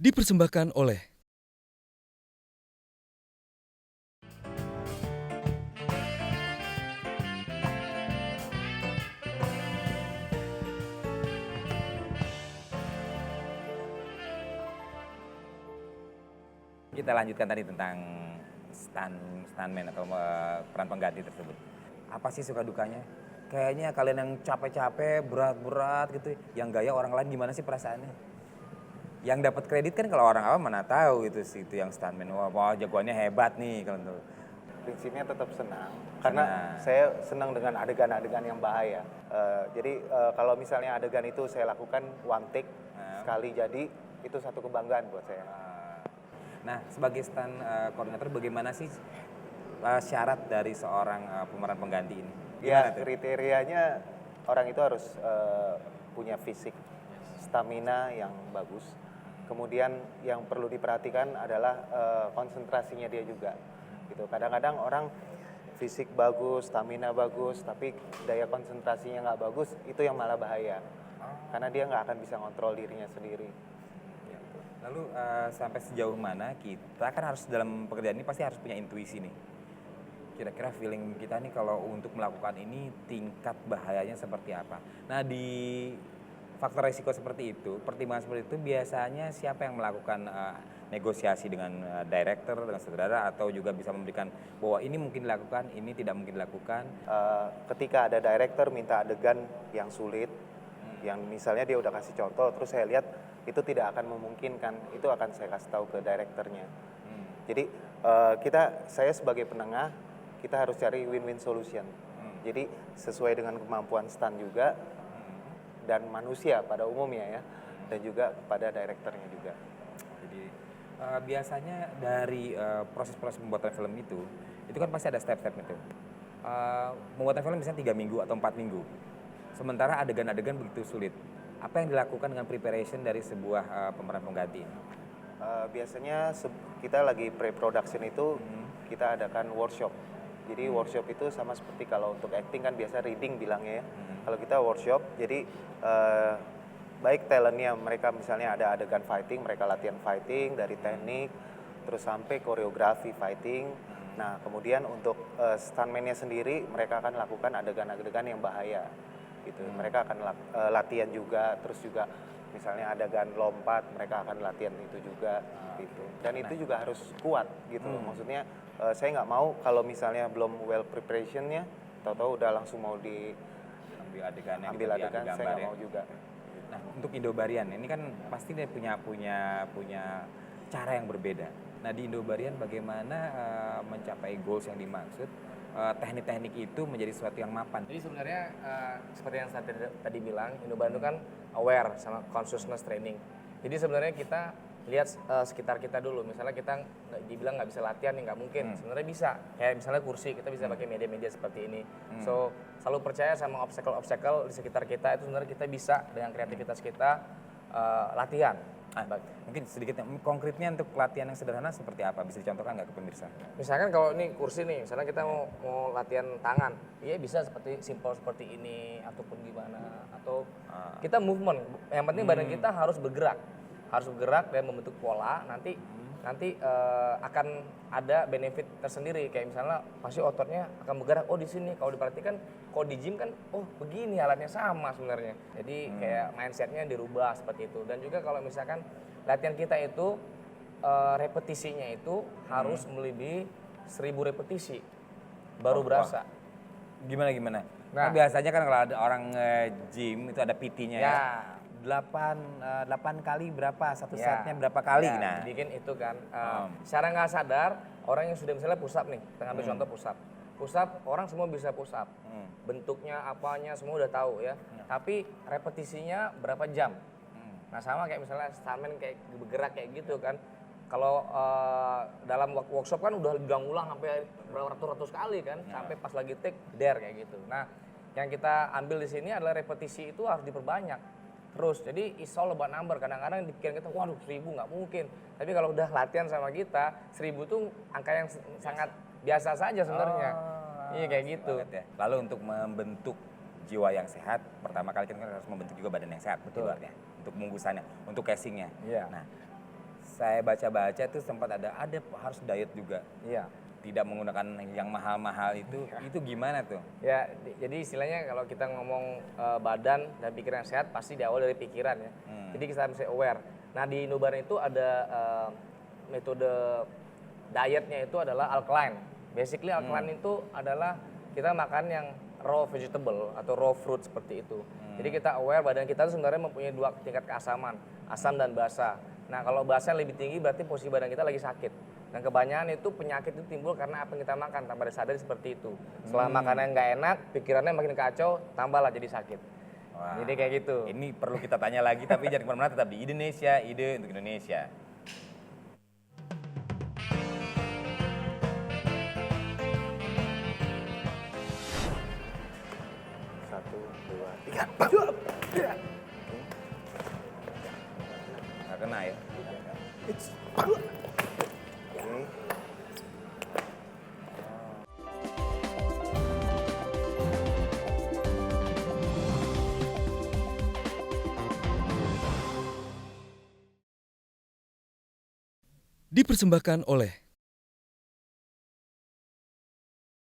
Dipersembahkan oleh Kita lanjutkan tadi tentang stuntman atau peran pengganti tersebut. Apa sih suka dukanya? Kayaknya kalian yang capek-capek, berat-berat gitu, yang gaya orang lain gimana sih perasaannya? Yang dapat kredit kan kalau orang awam mana tahu itu sih itu yang stuntman. Wah, jagoannya hebat nih kalau tuh. Prinsipnya tetap senang karena saya senang dengan adegan-adegan yang bahaya. Jadi kalau misalnya adegan itu saya lakukan one take sekali jadi itu satu kebanggaan buat saya. Nah, sebagai stunt koordinator bagaimana sih syarat dari seorang pemeran pengganti ini? Ya Gimana tuh? kriterianya orang itu harus punya fisik, stamina yang bagus. Kemudian yang perlu diperhatikan adalah konsentrasinya dia juga. Gitu. Kadang-kadang orang fisik bagus, stamina bagus, tapi daya konsentrasinya nggak bagus, itu yang malah bahaya. Karena dia nggak akan bisa ngontrol dirinya sendiri. Lalu sampai sejauh mana kita kan harus dalam pekerjaan ini pasti harus punya intuisi nih. Kira-kira feeling kita nih kalau untuk melakukan ini tingkat bahayanya seperti apa. Nah di faktor resiko seperti itu, pertimbangan seperti itu biasanya siapa yang melakukan negosiasi dengan director, dengan sutradara atau juga bisa memberikan bahwa ini mungkin dilakukan, ini tidak mungkin dilakukan. Ketika ada director minta adegan yang sulit, yang misalnya dia udah kasih contoh, terus saya lihat itu tidak akan memungkinkan, itu akan saya kasih tahu ke direkturnya. Jadi saya sebagai penengah, kita harus cari win-win solution. Jadi sesuai dengan kemampuan stunt juga dan manusia pada umumnya ya, dan juga pada direkturnya juga. Jadi biasanya dari proses-proses pembuatan film itu kan pasti ada step-step itu. Pembuatan film misalnya 3 minggu atau 4 minggu. Sementara adegan-adegan begitu sulit. Apa yang dilakukan dengan preparation dari sebuah pemeran pengganti? Biasanya kita lagi pre-production itu kita adakan workshop. Jadi workshop itu sama seperti kalau untuk acting kan biasa reading bilangnya ya. Kalau kita workshop, jadi baik talentnya mereka misalnya ada adegan fighting, mereka latihan fighting dari teknik, terus sampai koreografi fighting. Nah kemudian untuk stuntman-nya sendiri mereka akan lakukan adegan-adegan yang bahaya. Gitu. Mereka akan latihan juga, terus juga misalnya adegan lompat, mereka akan latihan itu juga, gitu. Dan itu juga harus kuat, gitu. Maksudnya saya nggak mau kalau misalnya belum well preparationnya, tahu-tahu udah langsung mau Ambil adegan yang ambil tadi adegan, digambar saya nggak ya. mau juga. Nah, untuk Indobarian ini kan pasti dia punya cara yang berbeda. Nah, di Indobarian bagaimana mencapai goals yang dimaksud? Teknik-teknik itu menjadi sesuatu yang mapan. Jadi sebenarnya seperti yang saya tadi bilang, Indoban itu kan aware sama consciousness training. Jadi sebenarnya kita lihat sekitar kita dulu. Misalnya kita dibilang nggak bisa latihan, nggak mungkin. Sebenarnya bisa. Kayak misalnya kursi, kita bisa pakai media-media seperti ini. So selalu percaya sama obstacle-obstacle di sekitar kita itu sebenarnya kita bisa dengan kreativitas kita latihan. Mungkin sedikit konkretnya untuk latihan yang sederhana seperti apa? Bisa dicontohkan nggak ke pemirsa? Misalkan kalau ini kursi nih, misalnya kita mau latihan tangan, iya bisa seperti simple seperti ini ataupun gimana, atau kita movement. Yang penting badan kita harus bergerak dan membentuk pola. Nanti akan ada benefit tersendiri. Kayak misalnya pasti ototnya akan bergerak. Oh di sini kalau diperhatikan, kalau di gym kan, oh begini alatnya sama sebenarnya. Jadi kayak mindsetnya dirubah seperti itu. Dan juga kalau misalkan latihan kita itu repetisinya itu harus melebihi 1000 repetisi baru berasa. Gimana? Nah. Biasanya kan kalau ada orang gym itu ada PT-nya ya. Ya. 8 kali berapa? Satu setnya berapa kali? Ya, Nah, bikin itu kan. Secara nggak sadar, orang yang sudah misalnya push up nih, kita ngambil contoh push up. Push up, orang semua bisa push up. Bentuknya, apanya, semua udah tahu ya. Tapi repetisinya berapa jam? Nah sama kayak misalnya stuntman kayak bergerak kayak gitu kan. Kalau dalam workshop kan udah diulang sampai beratus-ratus kali kan. Sampai pas lagi take, kayak gitu. Nah yang kita ambil di sini adalah repetisi itu harus diperbanyak. Terus, jadi it's all about number. Kadang-kadang di pikiran kita, waduh 1000 nggak mungkin. Tapi kalau udah latihan sama kita, 1000 tuh angka yang sangat biasa saja sebenarnya. Iya kayak gitu. Ya. Lalu untuk membentuk jiwa yang sehat, pertama kali kita harus membentuk juga badan yang sehat. Betul. Ibaratnya. Untuk bungkusannya, untuk casingnya. Iya. Nah, saya baca-baca tuh sempat ada harus diet juga. Iya. Tidak menggunakan yang mahal-mahal itu gimana tuh? Ya, jadi istilahnya kalau kita ngomong badan dan pikiran yang sehat pasti diawali dari pikiran ya. Jadi kita mesti aware. Nah di Nuban itu ada metode dietnya itu adalah alkaline. Basically alkaline itu adalah kita makan yang raw vegetable atau raw fruit seperti itu. Jadi kita aware badan kita itu sebenarnya mempunyai 2 tingkat keasaman, asam dan basa. Nah kalau basa lebih tinggi berarti posisi badan kita lagi sakit. Dan kebanyakan itu penyakit itu timbul karena apa yang kita makan tanpa disadari seperti itu. Setelah makanan nggak enak, pikirannya makin kacau, tambahlah jadi sakit. Wah, Jadi kayak gitu. Ini perlu kita tanya lagi tapi jangan kemana-mana, tetap di Indonesia, ide untuk Indonesia. Satu, dua, tiga. Nggak kena ya? Oke. Dipersembahkan oleh